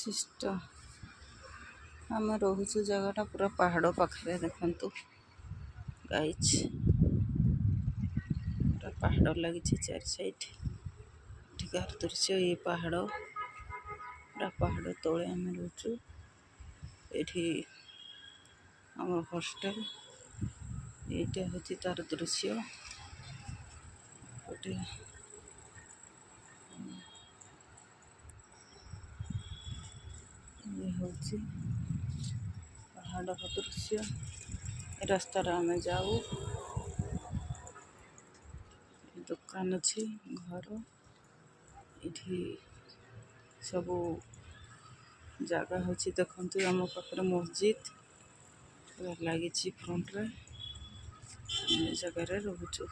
System आम रोचु जगह पूरा पहाड़ पाखे देखु गाइज पूरा पहाड़ लगी चार साइड ठिकार दृश्य ये पहाड़ पूरा पहाड़ तले आम रोचु ये आम हॉस्टल ये हूँ तार दृश्य गोटे ये हूँ पहाड़ दृश्य रास्तार आम जाऊ दुकान अच्छी घर ये सबू जगह हूँ देखु आम पाखे मस्जिद लगी फ्रंट रे जगह रोचु।